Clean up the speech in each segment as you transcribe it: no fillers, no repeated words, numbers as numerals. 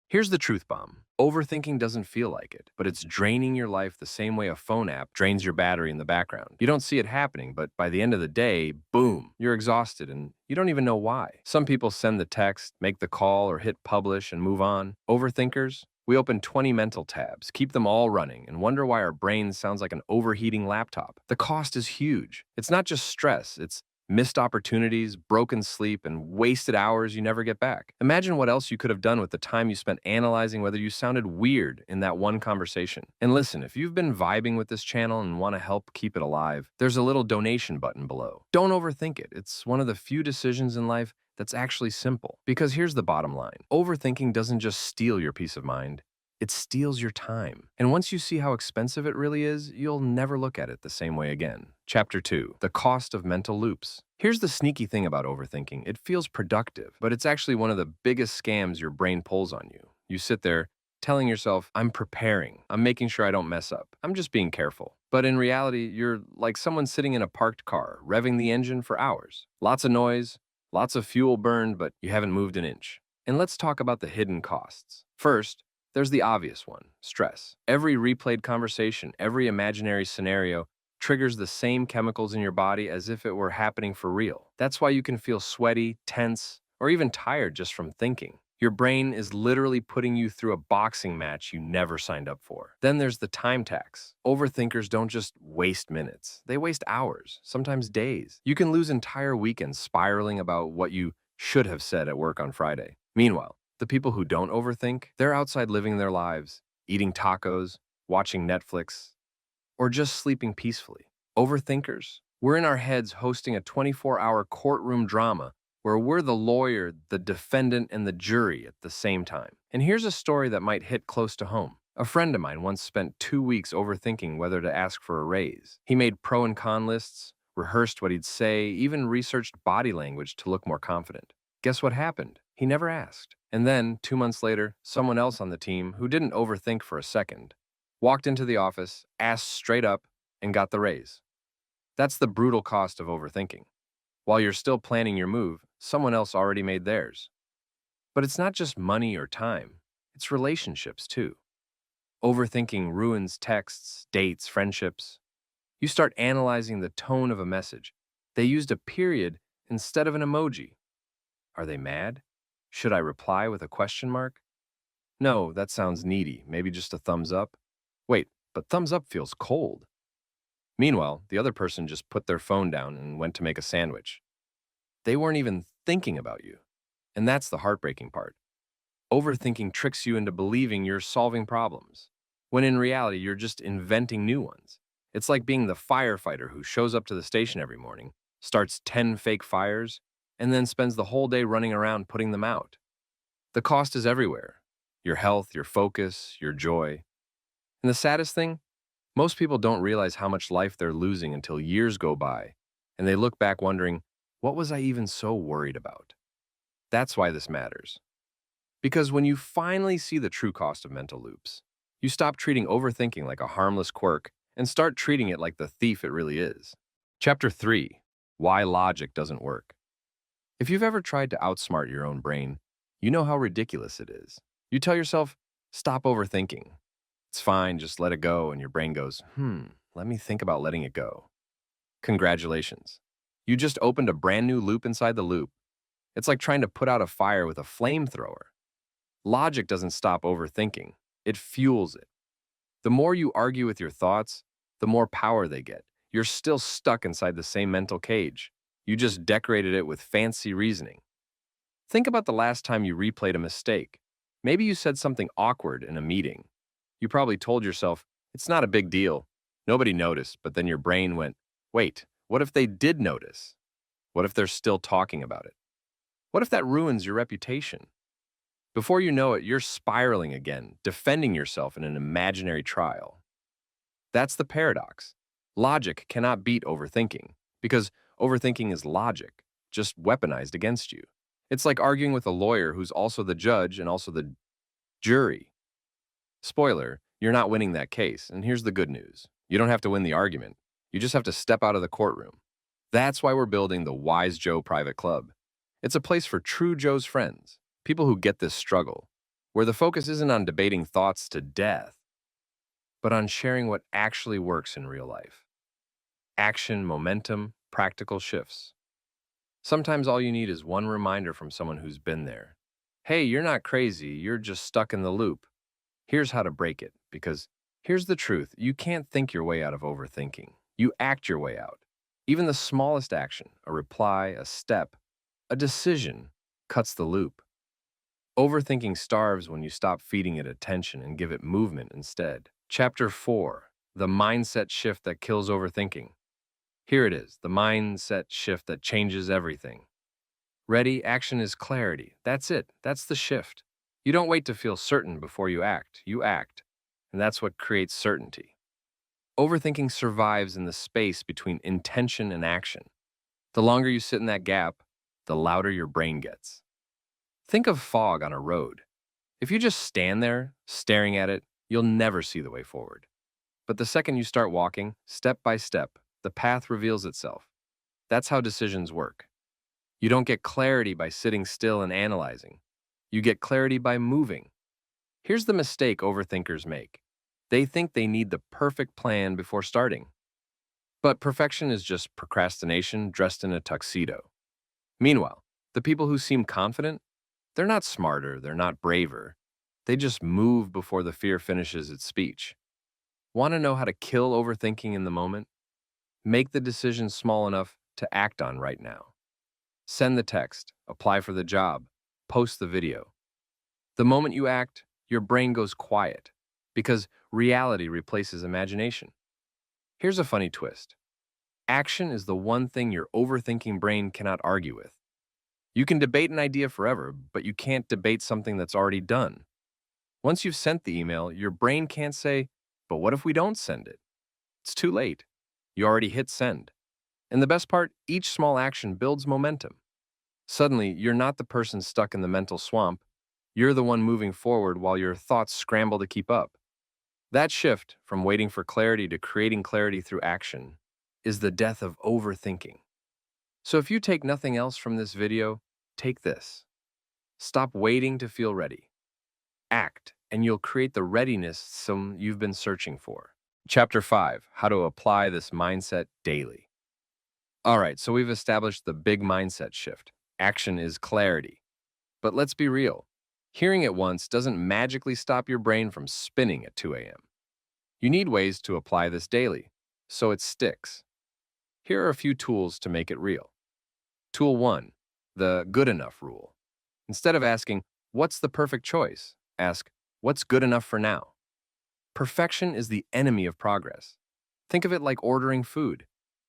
Here's the truth bomb. Overthinking doesn't feel like it, but it's draining your life the same way a phone app drains your battery in the background. You don't see it happening, but by the end of the day, boom, you're exhausted and you don't even know why. Some people send the text, make the call, or hit publish and move on. Overthinkers, we open 20 mental tabs, keep them all running, and wonder why our brain sounds like an overheating laptop. The cost is huge. It's not just stress, it's missed opportunities, broken sleep, and wasted hours you never get back. Imagine what else you could have done with the time you spent analyzing whether you sounded weird in that one conversation. And listen, if you've been vibing with this channel and want to help keep it alive, there's a little donation button below. Don't overthink it. It's one of the few decisions in life that's actually simple. Because here's the bottom line. Overthinking doesn't just steal your peace of mind, it steals your time. And once you see how expensive it really is, you'll never look at it the same way again. Chapter 2. The Cost of Mental Loops. Here's the sneaky thing about overthinking. It feels productive, but it's actually one of the biggest scams your brain pulls on you. You sit there telling yourself, I'm preparing, I'm making sure I don't mess up, I'm just being careful. But in reality, you're like someone sitting in a parked car, revving the engine for hours. Lots of noise, lots of fuel burned, but you haven't moved an inch. And let's talk about the hidden costs. First, there's the obvious one, stress. Every replayed conversation, every imaginary scenario triggers the same chemicals in your body as if it were happening for real. That's why you can feel sweaty, tense, or even tired just from thinking. Your brain is literally putting you through a boxing match you never signed up for. Then there's the time tax. Overthinkers don't just waste minutes, they waste hours, sometimes days. You can lose entire weekends spiraling about what you should have said at work on Friday. Meanwhile, the people who don't overthink, they're outside living their lives, eating tacos, watching Netflix, or just sleeping peacefully. Overthinkers, we're in our heads hosting a 24-hour courtroom drama where we're the lawyer, the defendant, and the jury at the same time. And here's a story that might hit close to home. A friend of mine once spent 2 weeks overthinking whether to ask for a raise. He made pro and con lists, rehearsed what he'd say, even researched body language to look more confident. Guess what happened? He never asked. And then, 2 months later, someone else on the team, who didn't overthink for a second, walked into the office, asked straight up, and got the raise. That's the brutal cost of overthinking. While you're still planning your move, someone else already made theirs. But it's not just money or time, it's relationships too. Overthinking ruins texts, dates, friendships. You start analyzing the tone of a message. They used a period instead of an emoji. Are they mad? Should I reply with a question mark? No, that sounds needy. Maybe just a thumbs up. Wait, but thumbs up feels cold. Meanwhile, the other person just put their phone down and went to make a sandwich. They weren't even thinking about you. And that's the heartbreaking part. Overthinking tricks you into believing you're solving problems, when in reality, you're just inventing new ones. It's like being the firefighter who shows up to the station every morning, starts 10 fake fires, and then spends the whole day running around putting them out. The cost is everywhere. Your health, your focus, your joy. And the saddest thing? Most people don't realize how much life they're losing until years go by, and they look back wondering, what was I even so worried about? That's why this matters. Because when you finally see the true cost of mental loops, you stop treating overthinking like a harmless quirk and start treating it like the thief it really is. Chapter 3. Why Logic Doesn't Work. If you've ever tried to outsmart your own brain, you know how ridiculous it is. You tell yourself, stop overthinking. It's fine, just let it go, and your brain goes, let me think about letting it go. Congratulations. You just opened a brand new loop inside the loop. It's like trying to put out a fire with a flamethrower. Logic doesn't stop overthinking, it fuels it. The more you argue with your thoughts, the more power they get. You're still stuck inside the same mental cage. You just decorated it with fancy reasoning. Think about the last time you replayed a mistake. Maybe you said something awkward in a meeting. You probably told yourself, it's not a big deal. Nobody noticed, but then your brain went, wait, what if they did notice? What if they're still talking about it? What if that ruins your reputation? Before you know it, you're spiraling again, defending yourself in an imaginary trial. That's the paradox. Logic cannot beat overthinking, because overthinking is logic, just weaponized against you. It's like arguing with a lawyer who's also the judge and also the jury. Spoiler, you're not winning that case, and here's the good news. You don't have to win the argument. You just have to step out of the courtroom. That's why we're building the Wise Joe Private Club. It's a place for true Joe's friends, people who get this struggle, where the focus isn't on debating thoughts to death, but on sharing what actually works in real life. Action, momentum, practical shifts. Sometimes all you need is one reminder from someone who's been there. Hey, you're not crazy, you're just stuck in the loop. Here's how to break it, because here's the truth, you can't think your way out of overthinking. You act your way out. Even the smallest action, a reply, a step, a decision, cuts the loop. Overthinking starves when you stop feeding it attention and give it movement instead. Chapter 4, the mindset shift that kills overthinking. Here it is, the mindset shift that changes everything. Ready, action is clarity. That's it. That's the shift. You don't wait to feel certain before you act. You act. And that's what creates certainty. Overthinking survives in the space between intention and action. The longer you sit in that gap, the louder your brain gets. Think of fog on a road. If you just stand there, staring at it, you'll never see the way forward. But the second you start walking, step by step, the path reveals itself. That's how decisions work. You don't get clarity by sitting still and analyzing. You get clarity by moving. Here's the mistake overthinkers make. They think they need the perfect plan before starting. But perfection is just procrastination dressed in a tuxedo. Meanwhile, the people who seem confident, they're not smarter, they're not braver. They just move before the fear finishes its speech. Want to know how to kill overthinking in the moment? Make the decision small enough to act on right now. Send the text, apply for the job, post the video. The moment you act, your brain goes quiet because reality replaces imagination. Here's a funny twist. Action is the one thing your overthinking brain cannot argue with. You can debate an idea forever, but you can't debate something that's already done. Once you've sent the email, your brain can't say, but what if we don't send it? It's too late. You already hit send. And the best part, each small action builds momentum. Suddenly, you're not the person stuck in the mental swamp. You're the one moving forward while your thoughts scramble to keep up. That shift from waiting for clarity to creating clarity through action is the death of overthinking. So if you take nothing else from this video, take this. Stop waiting to feel ready. Act, and you'll create the readiness you've been searching for. Chapter 5, how to apply this mindset daily. All right, so we've established the big mindset shift. Action is clarity. But let's be real. Hearing it once doesn't magically stop your brain from spinning at 2 a.m. You need ways to apply this daily, so it sticks. Here are a few tools to make it real. Tool 1, the good enough rule. Instead of asking, what's the perfect choice? Ask, what's good enough for now? Perfection is the enemy of progress. Think of it like ordering food.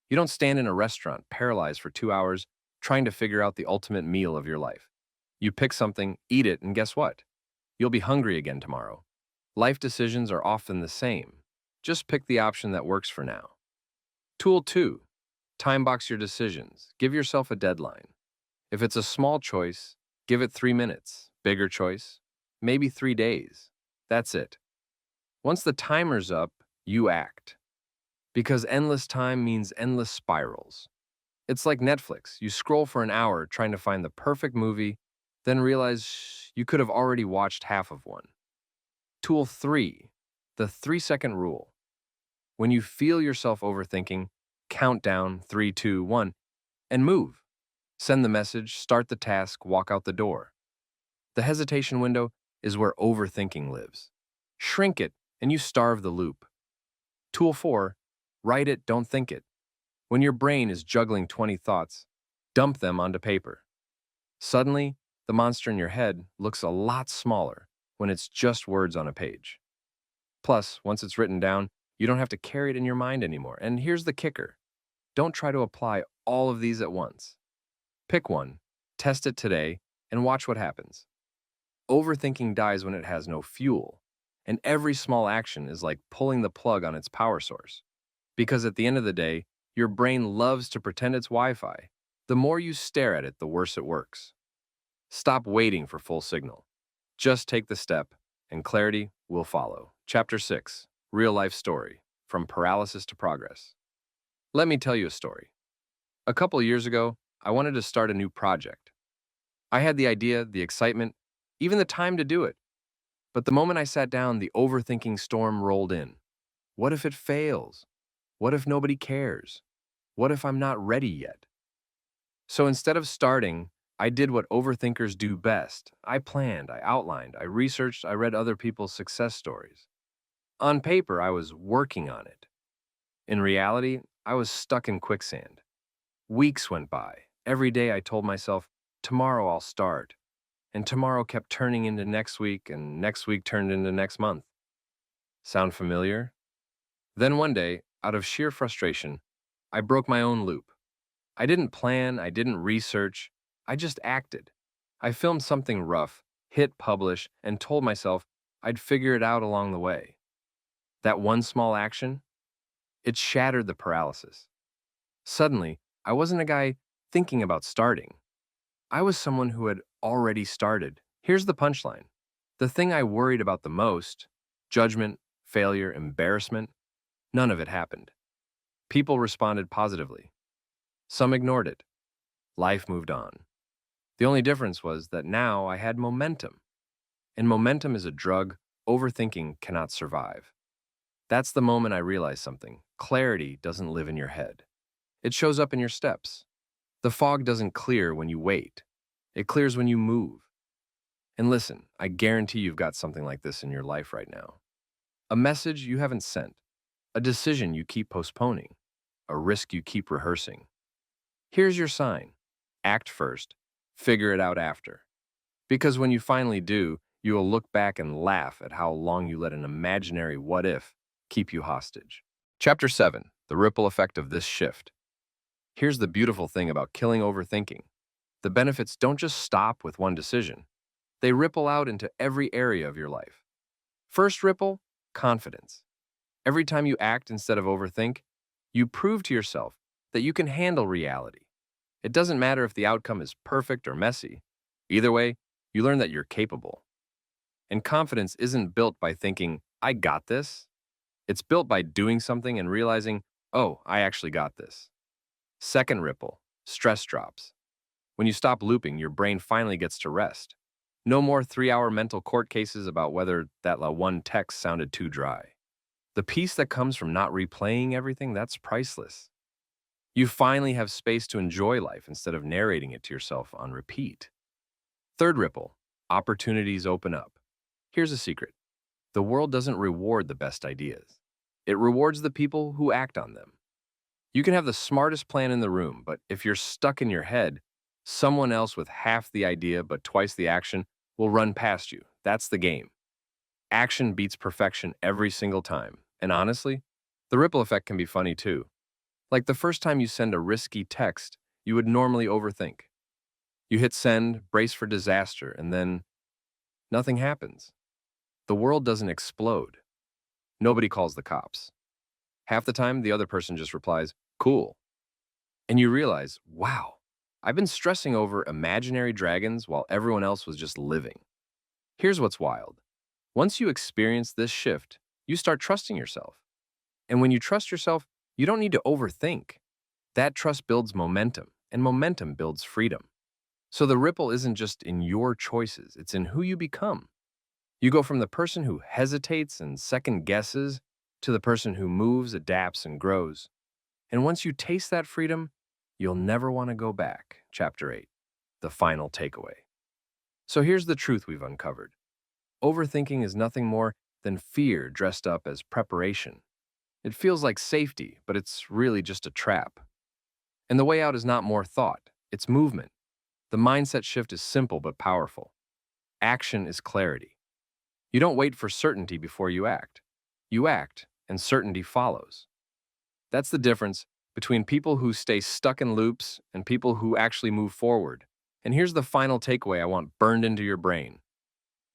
You don't stand in a restaurant paralyzed for 2 hours trying to figure out the ultimate meal of your life. You pick something, eat it, and guess what? You'll be hungry again tomorrow. Life decisions are often the same. Just pick the option that works for now. Tool 2, time box your decisions. Give yourself a deadline. If it's a small choice, give it 3 minutes. Bigger choice, maybe 3 days. That's it. Once the timer's up, you act. Because endless time means endless spirals. It's like Netflix. You scroll for an hour trying to find the perfect movie, then realize you could have already watched half of one. Tool 3, the 3-second rule. When you feel yourself overthinking, count down 3, 2, 1, and move. Send the message, start the task, walk out the door. The hesitation window is where overthinking lives. Shrink it, and you starve the loop. Tool 4, write it, don't think it. When your brain is juggling 20 thoughts, dump them onto paper. Suddenly, the monster in your head looks a lot smaller when it's just words on a page. Plus, once it's written down, you don't have to carry it in your mind anymore. And here's the kicker. Don't try to apply all of these at once. Pick one, test it today, and watch what happens. Overthinking dies when it has no fuel, and every small action is like pulling the plug on its power source. Because at the end of the day, your brain loves to pretend it's Wi-Fi. The more you stare at it, the worse it works. Stop waiting for full signal. Just take the step, and clarity will follow. Chapter 6, real-life story, from paralysis to progress. Let me tell you a story. A couple years ago, I wanted to start a new project. I had the idea, the excitement, even the time to do it. But the moment I sat down, the overthinking storm rolled in. What if it fails? What if nobody cares? What if I'm not ready yet? So instead of starting, I did what overthinkers do best. I planned, I outlined, I researched, I read other people's success stories. On paper, I was working on it. In reality, I was stuck in quicksand. Weeks went by. Every day I told myself, tomorrow I'll start. And tomorrow kept turning into next week, and next week turned into next month. Sound familiar? Then one day, out of sheer frustration, I broke my own loop. I didn't plan, I didn't research, I just acted. I filmed something rough, hit publish, and told myself I'd figure it out along the way. That one small action, it shattered the paralysis. Suddenly, I wasn't a guy thinking about starting. I was someone who had already started. Here's the punchline. The thing I worried about the most, judgment, failure, embarrassment, none of it happened. People responded positively. Some ignored it. Life moved on. The only difference was that now I had momentum. And momentum is a drug overthinking cannot survive. That's the moment I realized something. Clarity doesn't live in your head. It shows up in your steps. The fog doesn't clear when you wait. It clears when you move. And listen, I guarantee you've got something like this in your life right now. A message you haven't sent. A decision you keep postponing. A risk you keep rehearsing. Here's your sign. Act first. Figure it out after. Because when you finally do, you will look back and laugh at how long you let an imaginary what if keep you hostage. Chapter 7. The ripple effect of this shift. Here's the beautiful thing about killing overthinking. The benefits don't just stop with one decision. They ripple out into every area of your life. First ripple, confidence. Every time you act instead of overthink, you prove to yourself that you can handle reality. It doesn't matter if the outcome is perfect or messy. Either way, you learn that you're capable. And confidence isn't built by thinking, I got this. It's built by doing something and realizing, oh, I actually got this. Second ripple, stress drops. When you stop looping, your brain finally gets to rest. No more 3-hour mental court cases about whether that one text sounded too dry. The peace that comes from not replaying everything, that's priceless. You finally have space to enjoy life instead of narrating it to yourself on repeat. Third ripple, opportunities open up. Here's a secret. The world doesn't reward the best ideas. It rewards the people who act on them. You can have the smartest plan in the room, but if you're stuck in your head, someone else with half the idea but twice the action will run past you. That's the game. Action beats perfection every single time. And honestly, the ripple effect can be funny too. Like the first time you send a risky text, you would normally overthink. You hit send, brace for disaster, and then nothing happens. The world doesn't explode. Nobody calls the cops. Half the time, the other person just replies, cool. And you realize, wow, I've been stressing over imaginary dragons while everyone else was just living. Here's what's wild. Once you experience this shift, you start trusting yourself. And when you trust yourself, you don't need to overthink. That trust builds momentum, and momentum builds freedom. So the ripple isn't just in your choices, it's in who you become. You go from the person who hesitates and second guesses to the person who moves, adapts, and grows. And once you taste that freedom, you'll never want to go back. Chapter 8, the final takeaway. So here's the truth we've uncovered. Overthinking is nothing more than fear dressed up as preparation. It feels like safety, but it's really just a trap. And the way out is not more thought, it's movement. The mindset shift is simple but powerful. Action is clarity. You don't wait for certainty before you act. You act, and certainty follows. That's the difference between people who stay stuck in loops and people who actually move forward. And here's the final takeaway I want burned into your brain.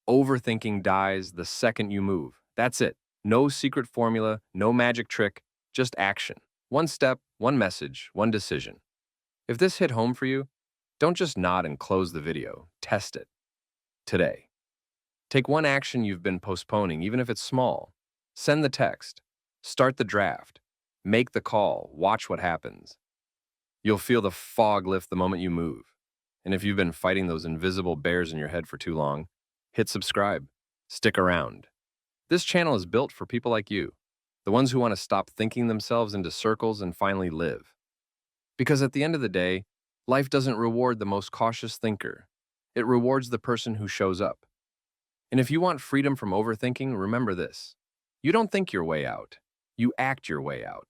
Overthinking dies the second you move. That's it. No secret formula, no magic trick, just action. One step, one message, one decision. If this hit home for you, don't just nod and close the video. Test it. Today. Take one action you've been postponing, even if it's small. Send the text. Start the draft. Make the call. Watch what happens. You'll feel the fog lift the moment you move. And if you've been fighting those invisible bears in your head for too long, hit subscribe. stick around. This channel is built for people like you, the ones who want to stop thinking themselves into circles and finally live. Because at the end of the day, life doesn't reward the most cautious thinker. It rewards the person who shows up. And if you want freedom from overthinking, remember this. You don't think your way out. You act your way out.